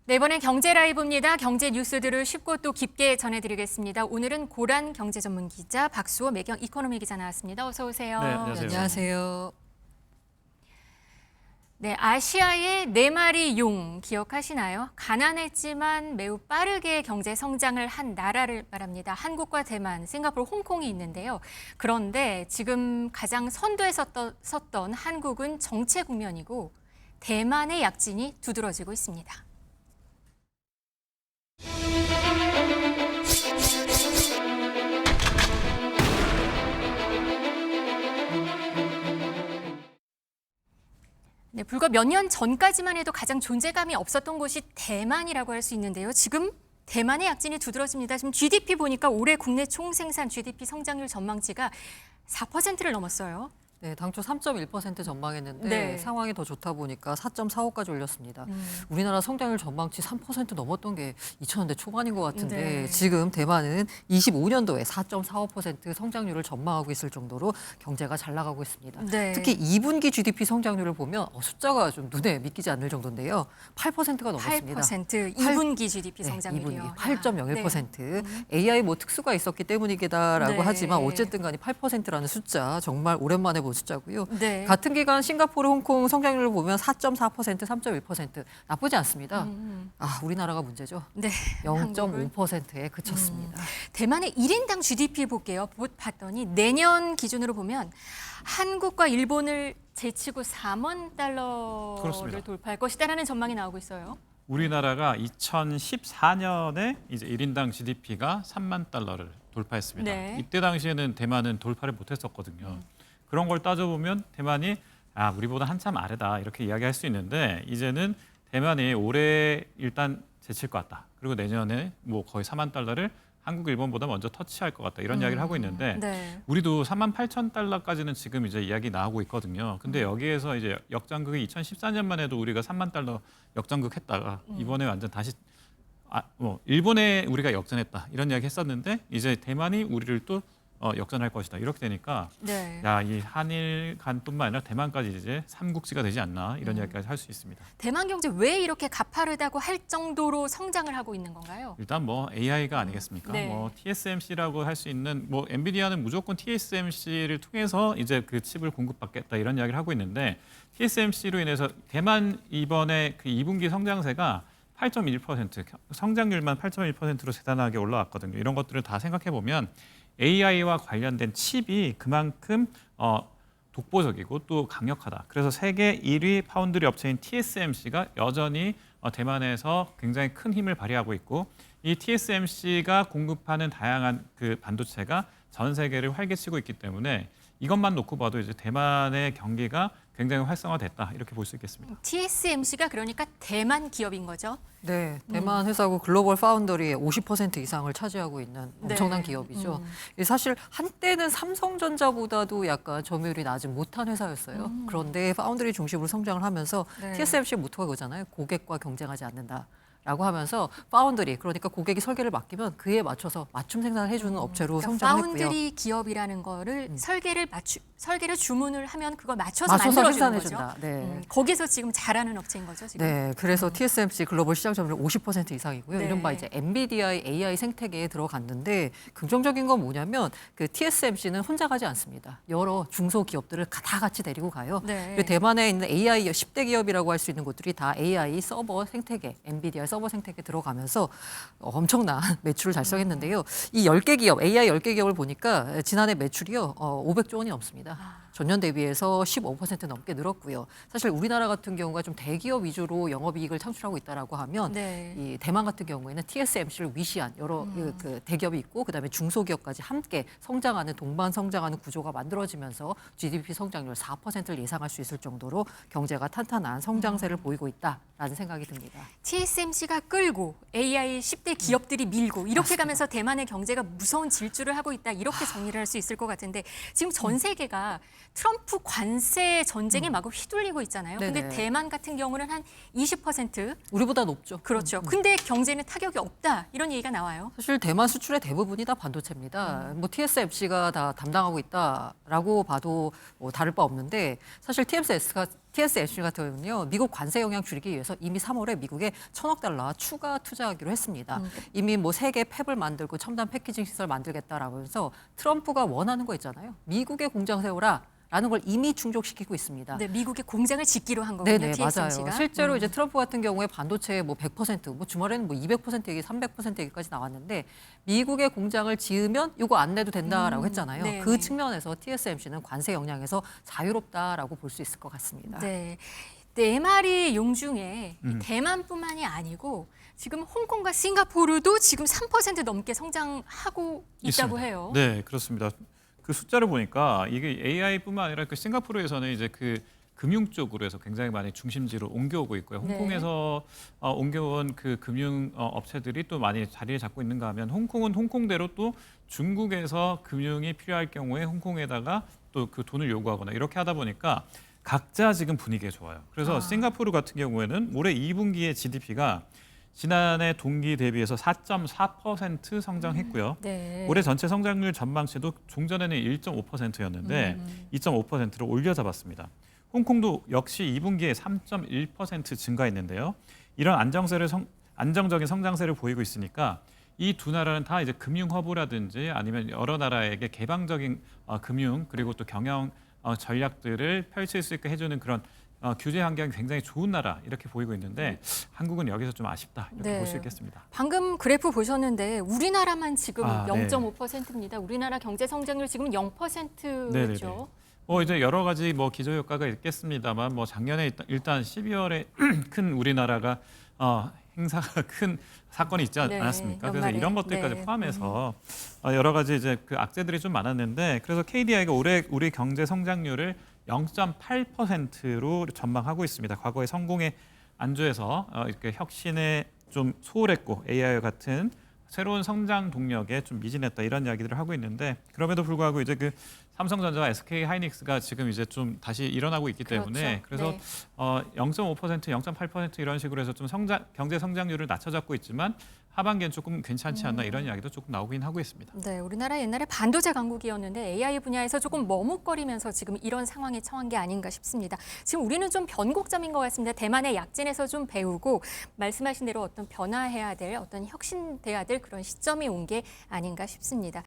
네, 이번엔 경제 라이브입니다. 경제 뉴스들을 쉽고 또 깊게 전해드리겠습니다. 오늘은 고란 경제 전문 기자 박수호 매경 이코노미 기자 나왔습니다. 어서 오세요. 네, 안녕하세요. 안녕하세요. 네, 아시아의 네 마리 용 기억하시나요? 가난했지만 매우 빠르게 경제 성장을 한 나라를 말합니다. 한국과 대만, 싱가포르, 홍콩이 있는데요. 그런데 지금 가장 선두에 섰던 한국은 정체 국면이고 대만의 약진이 두드러지고 있습니다. 네, 불과 몇 년 전까지만 해도 가장 존재감이 없었던 곳이 대만이라고 할 수 있는데요. 지금 대만의 약진이 두드러집니다. 지금 GDP 보니까 올해 국내 총생산 GDP 성장률 전망치가 4%를 넘었어요. 네, 당초 3.1% 전망했는데 네. 상황이 더 좋다 보니까 4.45까지 올렸습니다. 우리나라 성장률 전망치 3% 넘었던 게 2000년대 초반인 것 같은데 네. 지금 대만은 25년도에 4.45% 성장률을 전망하고 있을 정도로 경제가 잘 나가고 있습니다. 네. 특히 2분기 GDP 성장률을 보면 숫자가 좀 눈에 믿기지 않을 정도인데요. 8%가 넘었습니다. 8% 2분기 GDP 네, 성장률이요. 2분기 8.01%. AI 뭐 특수가 있었기 때문이겠다라고 네. 하지만 어쨌든 간에 8%라는 숫자 정말 오랜만에 본 숫자고요. 네. 같은 기간 싱가포르, 홍콩 성장률을 보면 4.4%, 3.1% 나쁘지 않습니다. 우리나라가 문제죠. 네. 0.5%에 그쳤습니다. 대만의 1인당 GDP 볼게요. 봤더니 내년 기준으로 보면 한국과 일본을 제치고 4만 달러를 그렇습니다. 돌파할 것이다라는 전망이 나오고 있어요. 우리나라가 2014년에 이제 1인당 GDP가 3만 달러를 돌파했습니다. 네. 이때 당시에는 대만은 돌파를 못했었거든요. 그런 걸 따져보면 대만이 우리보다 한참 아래다 이렇게 이야기할 수 있는데 이제는 대만이 올해 일단 제칠 것 같다. 그리고 내년에 뭐 거의 4만 달러를 한국, 일본보다 먼저 터치할 것 같다. 이런 이야기를 하고 있는데 네. 우리도 3만 8천 달러까지는 지금 이제 이야기 나오고 있거든요. 근데 여기에서 이제 역장극이 2014년만 해도 우리가 3만 달러 역장극 했다가 이번에 완전 다시 일본에 우리가 역전했다. 이런 이야기 했었는데 이제 대만이 우리를 또 역전할 것이다. 이렇게 되니까 네. 이 한일 간뿐만 아니라 대만까지 이제 삼국지가 되지 않나 이런 이야기까지 할 수 있습니다. 대만 경제 왜 이렇게 가파르다고 할 정도로 성장을 하고 있는 건가요? 일단 뭐 AI가 아니겠습니까? 네. 뭐 TSMC라고 할 수 있는 뭐 엔비디아는 무조건 TSMC를 통해서 이제 그 칩을 공급받겠다 이런 이야기를 하고 있는데 TSMC로 인해서 대만 이번에 그 2분기 성장세가 8.1% 성장률만 8.1%로 대단하게 올라왔거든요. 이런 것들을 다 생각해 보면 AI와 관련된 칩이 그만큼 독보적이고 또 강력하다. 그래서 세계 1위 파운드리 업체인 TSMC가 여전히 대만에서 굉장히 큰 힘을 발휘하고 있고 이 TSMC가 공급하는 다양한 그 반도체가 전 세계를 활개치고 있기 때문에 이것만 놓고 봐도 이제 대만의 경기가 굉장히 활성화됐다 이렇게 볼 수 있겠습니다. TSMC가 그러니까 대만 기업인 거죠? 네, 대만 회사고 글로벌 파운더리의 50% 이상을 차지하고 있는 엄청난 네. 기업이죠. 사실 한때는 삼성전자보다도 약간 점유율이 낮은 못한 회사였어요. 그런데 파운더리 중심으로 성장을 하면서 네. TSMC 모토가 그거잖아요. 고객과 경쟁하지 않는다. 라고 하면서 파운드리, 그러니까 고객이 설계를 맡기면 그에 맞춰서 맞춤 생산을 해주는 업체로 그러니까 성장했고요. 파운드리 기업이라는 거를 설계를 주문을 하면 그걸 맞춰서 맞춰서 만들어주는 거죠. 생산해준다. 네. 거기서 지금 잘하는 업체인 거죠, 지금. 네, 그래서 TSMC 글로벌 시장 점유율 50% 이상이고요. 네. 이른바 이제 엔비디아의 AI 생태계에 들어갔는데 긍정적인 건 뭐냐면 그 TSMC는 혼자 가지 않습니다. 여러 중소기업들을 다 같이 데리고 가요. 네. 그리고 대만에 있는 AI 10대 기업이라고 할 수 있는 곳들이 다 AI 서버 생태계, 엔비디아 서버 생태계에 들어가면서 엄청난 매출을 달성했는데요. 이 10개 기업, AI 10개 기업을 보니까 지난해 매출이요 500조 원이 넘습니다. 전년 대비해서 15% 넘게 늘었고요. 사실 우리나라 같은 경우가 좀 대기업 위주로 영업이익을 창출하고 있다라고 하면 네. 이 대만 같은 경우에는 TSMC를 위시한 여러 그 대기업이 있고 그다음에 중소기업까지 함께 성장하는 동반 성장하는 구조가 만들어지면서 GDP 성장률 4%를 예상할 수 있을 정도로 경제가 탄탄한 성장세를 보이고 있다라는 생각이 듭니다. TSMC가 끌고 AI 10대 기업들이 밀고 이렇게 맞습니다. 가면서 대만의 경제가 무서운 질주를 하고 있다. 이렇게 정리를 할 수 있을 것 같은데 지금 전 세계가 트럼프 관세 전쟁에 마구 휘둘리고 있잖아요. 근데 네네. 대만 같은 경우는 한 20%. 우리보다 높죠. 그렇죠. 근데 경제는 타격이 없다. 이런 얘기가 나와요. 사실 대만 수출의 대부분이 다 반도체입니다. 뭐 TSMC가 다 담당하고 있다라고 봐도 뭐 다를 바 없는데 사실 TSMC 같은 경우는요, 미국 관세 영향 줄이기 위해서 이미 3월에 미국에 1,000억 달러 추가 투자하기로 했습니다. 이미 뭐 세계 팹을 만들고 첨단 패키징 시설 만들겠다라고 해서 트럼프가 원하는 거 있잖아요. 미국에 공장 세우라. 라는 걸 이미 충족시키고 있습니다. 네, 미국의 공장을 짓기로 한 거군요. 네네, TSMC가. 맞아요. 실제로 이제 트럼프 같은 경우에 반도체 뭐 100%, 뭐 주말에는 뭐 200% 얘기, 300% 얘기까지 나왔는데 미국의 공장을 지으면 이거 안 내도 된다라고 했잖아요. 네네. 그 측면에서 TSMC는 관세 영향에서 자유롭다라고 볼 수 있을 것 같습니다. 네. 네 마리 용 중에 대만뿐만이 아니고 지금 홍콩과 싱가포르도 지금 3% 넘게 성장하고 있다고 있습니다. 해요. 네, 그렇습니다. 그 숫자를 보니까 이게 AI뿐만 아니라 그 싱가포르에서는 이제 그 금융 쪽으로 해서 굉장히 많이 중심지로 옮겨오고 있고요. 네. 홍콩에서 옮겨온 그 금융 업체들이 또 많이 자리를 잡고 있는가 하면 홍콩은 홍콩대로 또 중국에서 금융이 필요할 경우에 홍콩에다가 또 그 돈을 요구하거나 이렇게 하다 보니까 각자 지금 분위기가 좋아요. 그래서 싱가포르 같은 경우에는 올해 2분기의 GDP가 지난해 동기 대비해서 4.4% 성장했고요. 네. 올해 전체 성장률 전망치도 종전에는 1.5%였는데 2.5%로 올려잡았습니다. 홍콩도 역시 2분기에 3.1% 증가했는데요. 이런 안정적인 성장세를 보이고 있으니까 이 두 나라는 다 이제 금융 허브라든지 아니면 여러 나라에게 개방적인 금융 그리고 또 경영 전략들을 펼칠 수 있게 해주는 그런 규제 환경이 굉장히 좋은 나라 이렇게 보이고 있는데 한국은 여기서 좀 아쉽다 이렇게 네. 볼 수 있겠습니다. 방금 그래프 보셨는데 우리나라만 지금 네. 0.5%입니다. 우리나라 경제 성장률 지금 0%죠. 네네네. 이제 여러 가지 뭐 기저 효과가 있겠습니다만 뭐 작년에 일단 12월에 큰 우리나라가 행사가 큰 사건이 있지 네, 않았습니까? 그래서 연말에. 이런 것들까지 네. 포함해서 여러 가지 이제 그 악재들이 좀 많았는데 그래서 KDI가 올해 우리 경제 성장률을 0.8%로 전망하고 있습니다. 과거의 성공에 안주해서 이렇게 혁신에 좀 소홀했고 AI와 같은 새로운 성장 동력에 좀 미진했다 이런 이야기들을 하고 있는데 그럼에도 불구하고 이제 그 삼성전자와 SK 하이닉스가 지금 이제 좀 다시 일어나고 있기 때문에 그렇죠. 그래서 0.5%, 0.8% 이런 식으로 해서 좀 경제 성장률을 낮춰잡고 있지만 하반기엔 조금 괜찮지 않나 이런 이야기도 조금 나오긴 하고 있습니다. 네, 우리나라 옛날에 반도체 강국이었는데 AI 분야에서 조금 머뭇거리면서 지금 이런 상황에 처한 게 아닌가 싶습니다. 지금 우리는 좀 변곡점인 것 같습니다. 대만의 약진에서 좀 배우고 말씀하신 대로 어떤 변화해야 될 어떤 혁신돼야 될 그런 시점이 온 게 아닌가 싶습니다.